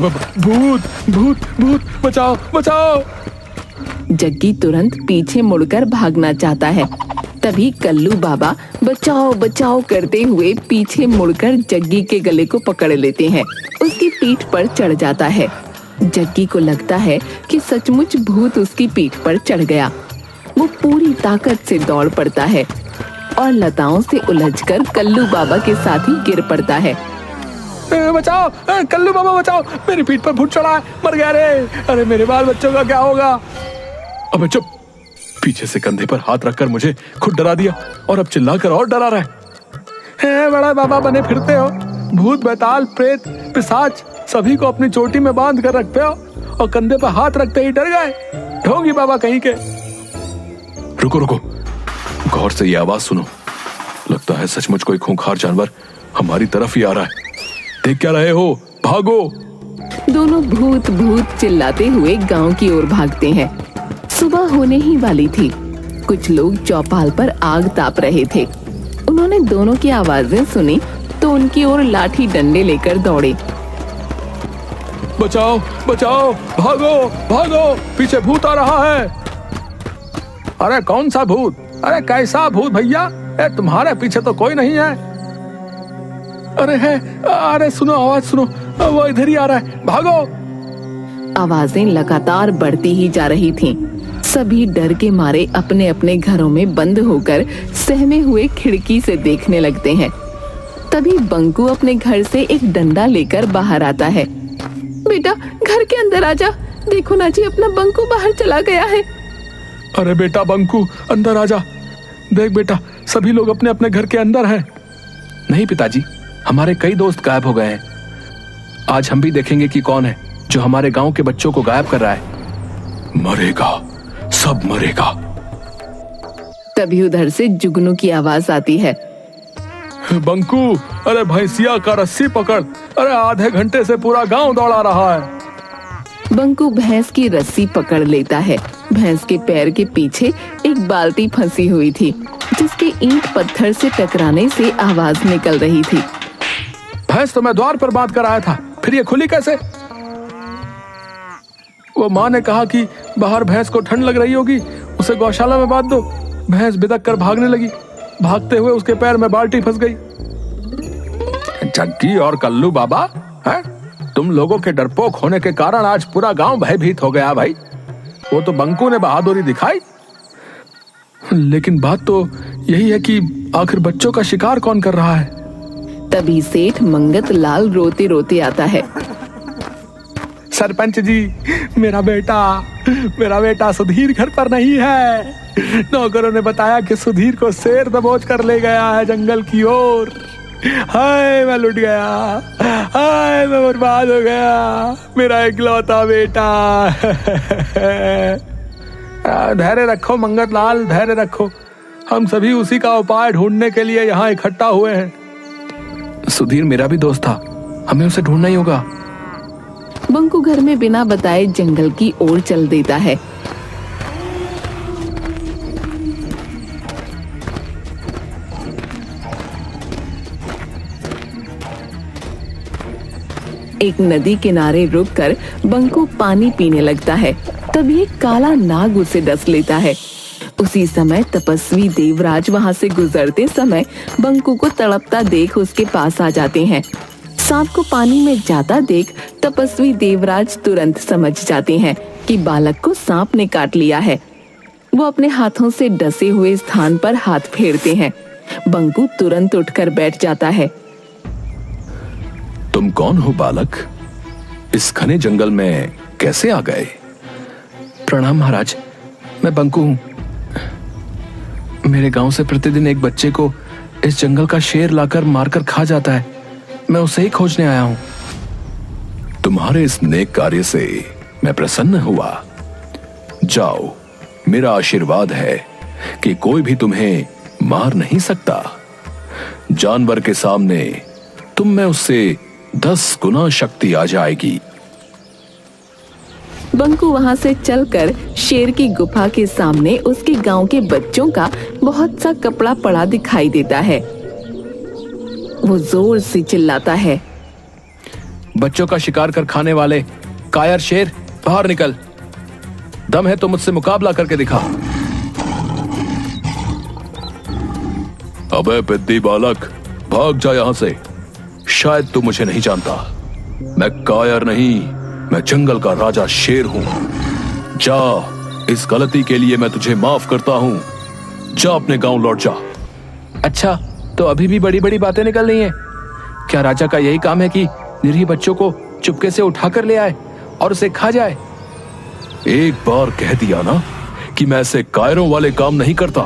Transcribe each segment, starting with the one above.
भूत भूत भूत, बचाओ बचाओ। जग्गी तुरंत पीछे मुड़कर भागना चाहता है। तभी कल्लू बाबा बचाओ बचाओ करते हुए पीछे मुड़कर जग्गी के गले को पकड़ लेते हैं। उसकी पीठ पर चढ़ जाता है। जग्गी को लगता है कि सचमुच भूत उसकी पीठ पर चढ़ गया। वो पूरी ताकत से दौड़ पड़ता है और लताओं से उलझकर कल्लू बाबा के साथ ही गिर पड़ता है। बचाओ कल्लू बाबा बचाओ, मेरी पीठ पर भूत चढ़ा है, मर गया रे। अरे मेरे बाल बच्चों का क्या होगा। अबे चुप, पीछे से कंधे पर हाथ रखकर मुझे खुद डरा दिया और अब चिल्लाकर और डरा रहा है। बड़ा बाबा बने फिरते हो, भूत बैताल प्रेत पिशाच सभी को अपनी चोटी में बांध कर रखते हो और कंधे पर हाथ रखते ही डर गए। ढोंगी बाबा कहीं के। रुको रुको, गौर से ये आवाज सुनो। लगता है सचमुच कोई खूंखार जानवर हमारी तरफ ही आ रहा है। देख क्या रहे हो, भागो। दोनों भूत भूत चिल्लाते हुए गांव की ओर भागते हैं। सुबह होने ही वाली थी। कुछ लोग चौपाल पर आग ताप रहे थे। उन्होंने दोनों की आवाजें सुनी तो उनकी ओर लाठी डंडे लेकर दौड़े। बचाओ बचाओ, भागो भागो, पीछे भूत आ रहा है। अरे कौन सा भूत, अरे कैसा भूत भैया, तुम्हारे पीछे तो कोई नहीं है। अरे है, अरे सुनो आवाज सुनो, वो इधर ही आ रहा है, भागो। आवाजें लगातार बढ़ती ही जा रही थीं। सभी डर के मारे अपने अपने घरों में बंद होकर सहमे हुए खिड़की से देखने लगते हैं। तभी बंकू अपने घर से एक डंडा लेकर बाहर आता है। बेटा घर के अंदर आजा, देखो ना जी अपना बंकू बाहर चला गया है। अरे बेटा बंकू अंदर आजा, देख बेटा सभी लोग अपने अपने घर के अंदर हैं। नहीं पिताजी, हमारे कई दोस्त गायब हो गए हैं। आज हम भी देखेंगे कि कौन है जो हमारे गांव के बच्चों को गायब कर रहा है। मरेगा, सब मरेगा। तभी उधर से जुगनू की आवाज आती है। बंकू, अरे भैंसिया का रस्सी पकड़, अरे आधे घंटे से पूरा गांव दौड़ा रहा है। बंकू भैंस की रस्सी पकड़ लेता है। भैंस के पैर के पीछे एक बाल्टी फंसी हुई थी, जिसके ईंट पत्थर से टकराने से आवाज निकल रही थी। भैंस तो मैं द्वार पर बांध कर आया था, फिर ये खुली कैसे? वो माँ ने कहा कि बाहर भैंस को ठंड लग रही होगी, उसे गौशाला में बांध दो। भैंस बिदक कर भागने लगी, भागते हुए उसके पैर में बाल्टी फंस गई। जग्गी और कल्लू बाबा, हैं? तुम लोगों के डरपोक होने के कारण आज पूरा गांव भयभीत हो गया भाई। वो तो बंकू ने बहादुरी दिखाई, लेकिन बात तो यही है कि आखिर बच्चों का शिकार कौन कर रहा है। तभी सेठ मंगत लाल रोते रोते आता है। सरपंच जी, मेरा बेटा सुधीर घर पर नहीं है। नौकरों ने बताया कि सुधीर को शेर दबोच कर ले गया है जंगल की ओर। हाय मैं लुट गया, हाय मैं बर्बाद हो गया, मेरा इकलौता बेटा। धैर्य रखो मंगत लाल, धैर्य रखो। हम सभी उसी का उपाय ढूंढने के लिए यहाँ इकट्ठा हुए हैं। सुधीर मेरा भी दोस्त था, हमें उसे ढूंढना ही होगा। बंकू घर में बिना बताए जंगल की ओर चल देता है। एक नदी किनारे रुककर बंकू पानी पीने लगता है। तभी एक काला नाग उसे डस लेता है। उसी समय तपस्वी देवराज वहां से गुजरते समय बंकू को तड़पता देख उसके पास आ जाते हैं। सांप को पानी में जाता देख तपस्वी देवराज तुरंत समझ जाते हैं कि बालक को सांप ने काट लिया है। वो अपने हाथों से डसे हुए स्थान पर हाथ फेरते हैं। बंकू तुरंत उठकर बैठ जाता है। तुम कौन हो बालक? इस घने जंगल में कैसे आ गए? प्रणाम महाराज, मैं बंकू हूँ। मेरे गांव से प्रतिदिन एक बच्चे को इस जंगल का शेर लाकर मारकर खा जाता है। मैं उसे ही खोजने आया हूँ। तुम्हारे इस नेक कार्य से मैं प्रसन्न हुआ। जाओ, मेरा आशीर्वाद है कि कोई भी तुम्हें मार नहीं सकता। जानवर के सामने तुम में उससे 10 गुना शक्ति आ जाएगी। बंकू वहां से चलकर शेर की गुफा के सामने उसके गांव के बच्चों का बहुत सा कपड़ा पड़ा दिखाई देता है। वो जोर से चिल्लाता है, बच्चों का शिकार कर खाने वाले कायर शेर, बाहर निकल। दम है तो मुझसे मुकाबला करके दिखा। अबे पिद्दी बालक, भाग जा यहां से। शायद तू मुझे नहीं जानता। मैं कायर नहीं, मैं जंगल का राजा शेर हूं। जा, इस गलती के लिए मैं तुझे माफ करता हूं। जा अपने गांव लौट जा। अच्छा, तो अभी भी बड़ी बड़ी बातें निकल रही हैं। क्या राजा का यही काम है कि निरीह बच्चों को चुपके से उठाकर ले आए और उसे खा जाए? एक बार कह दिया ना कि मैं ऐसे कायरों वाले काम नहीं करता।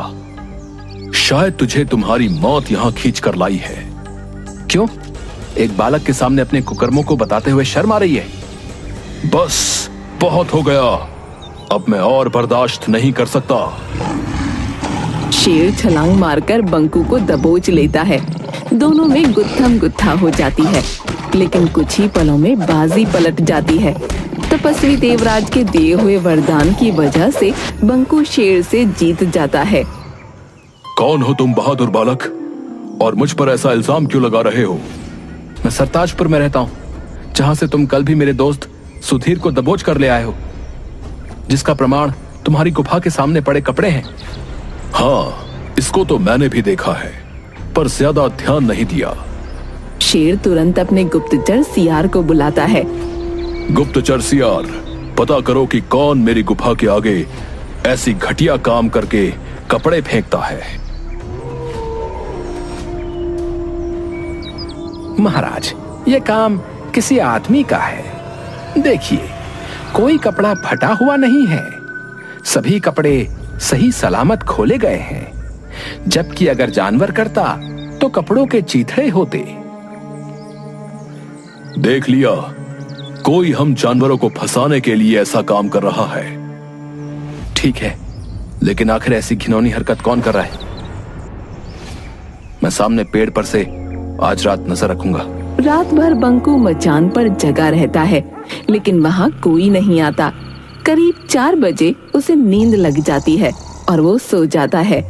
शायद तुझे तुम्हारी मौत यहां खींच कर लाई है। क्यों? एक बालक के सामने अपने कुकर्मों को बताते हुए शर्म आ रही है। बस, बहुत हो गया। अब मैं और बर्दाश्त नहीं कर सकता। शेर छलांग मारकर बंकू को दबोच लेता है। दोनों में गुत्थम गुत्था हो जाती है, लेकिन कुछ ही पलों में बाजी पलट जाती है। तपस्वी देवराज के दिए हुए वरदान की वजह से बंकू शेर से जीत जाता है। कौन हो तुम बहादुर बालक, और मुझ पर ऐसा इल्जाम क्यों लगा रहे हो? मैं सरताजपुर में रहता हूँ, जहां से तुम कल भी मेरे दोस्त सुधीर को दबोच कर ले आए हो, जिसका प्रमाण तुम्हारी गुफा के सामने पड़े कपड़े हैं। हाँ, इसको तो मैंने भी देखा है, पर ज्यादा ध्यान नहीं दिया। शेर तुरंत अपने गुप्तचर सियार को बुलाता है। गुप्तचर सियार, पता करो कि कौन मेरी गुफा के आगे ऐसी घटिया काम करके कपड़े फेंकता है। महाराज, यह काम किसी आदमी का है। देखिए, कोई कपड़ा फटा हुआ नहीं है। सभी कपड़े सही सलामत खोले गए हैं। जबकि अगर जानवर करता तो कपड़ों के चीथड़े होते। देख लिया, कोई हम जानवरों को फंसाने के लिए ऐसा काम कर रहा है। ठीक है, लेकिन आखिर ऐसी घिनौनी हरकत कौन कर रहा है? मैं सामने पेड़ पर से आज रात नजर रखूंगा। रात भर बंकू मचान पर जगा रहता है, लेकिन वहाँ कोई नहीं आता। करीब 4 बजे उसे नींद लग जाती है और वो सो जाता है।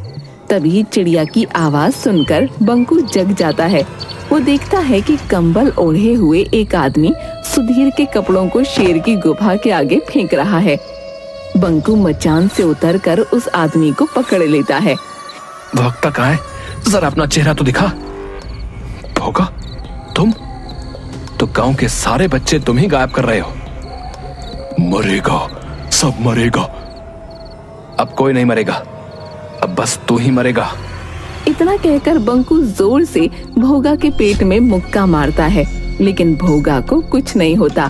तभी चिड़िया की आवाज सुनकर बंकू जग जाता है। वो देखता है कि कंबल ओढ़े हुए एक आदमी सुधीर के कपड़ों को शेर की गुफा के आगे फेंक रहा है। बंकू मचान से उतरकर उस आदमी को पकड़ लेता है। भौंकता कहाँ है? जरा अपना चेहरा तो दिखा। भोगा, तुम तो गांव के सारे बच्चे तुम ही गायब कर रहे हो। मरेगा, सब मरेगा। अब कोई नहीं मरेगा, अब बस तू ही मरेगा। इतना कहकर बंकू जोर से भोगा के पेट में मुक्का मारता है, लेकिन भोगा को कुछ नहीं होता।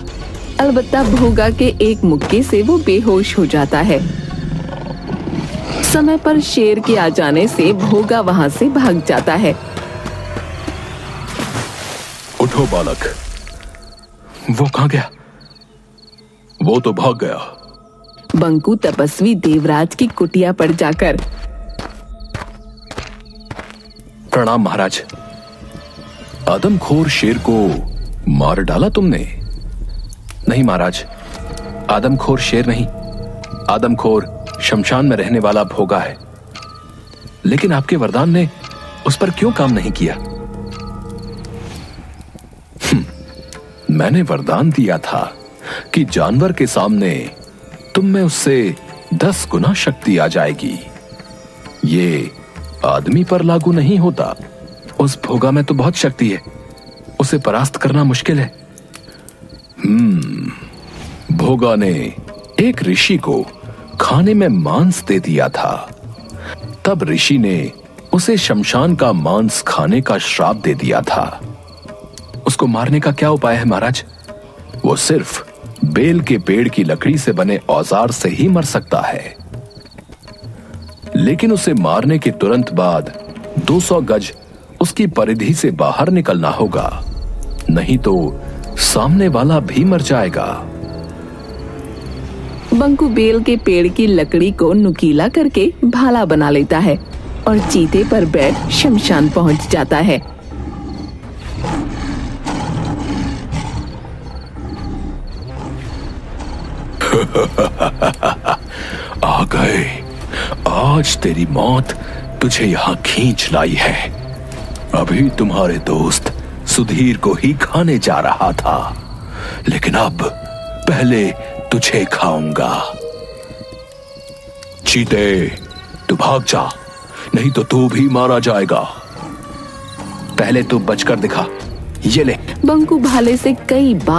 अलबत्ता भोगा के एक मुक्के से वो बेहोश हो जाता है। समय पर शेर के आ जाने से भोगा वहां से भाग जाता है। उठो बालक। वो कहाँ गया? वो तो भाग गया। बंकू तपस्वी देवराज की कुटिया पर जाकर, प्रणाम महाराज। आदमखोर शेर को मार डाला तुमने? नहीं महाराज, आदमखोर शेर नहीं, आदमखोर शमशान में रहने वाला भोगा है। लेकिन आपके वरदान ने उस पर क्यों काम नहीं किया? मैंने वरदान दिया था कि जानवर के सामने तुम में उससे 10 गुना शक्ति आ जाएगी। ये आदमी पर लागू नहीं होता। उस भोगा में तो बहुत शक्ति है, उसे परास्त करना मुश्किल है। भोगा ने एक ऋषि को खाने में मांस दे दिया था। तब ऋषि ने उसे शमशान का मांस खाने का श्राप दे दिया था। उसको मारने का क्या उपाय है महाराज? वो सिर्फ बेल के पेड़ की लकड़ी से बने औजार से ही मर सकता है। लेकिन उसे मारने के तुरंत बाद 200 गज उसकी परिधि से बाहर निकलना होगा, नहीं तो सामने वाला भी मर जाएगा। बंकू बेल के पेड़ की लकड़ी को नुकीला करके भाला बना लेता है और चीते पर बैठ शमशान पहुंच जाता है। आ गए, आज तेरी मौत तुझे यहां खींच लाई है। अभी तुम्हारे दोस्त सुधीर को ही खाने जा रहा था, लेकिन अब पहले तुझे खाऊंगा। चीते, तू भाग जा, नहीं तो तू भी मारा जाएगा। पहले तू बचकर दिखा, ये ले। बंकू भाले से कई बार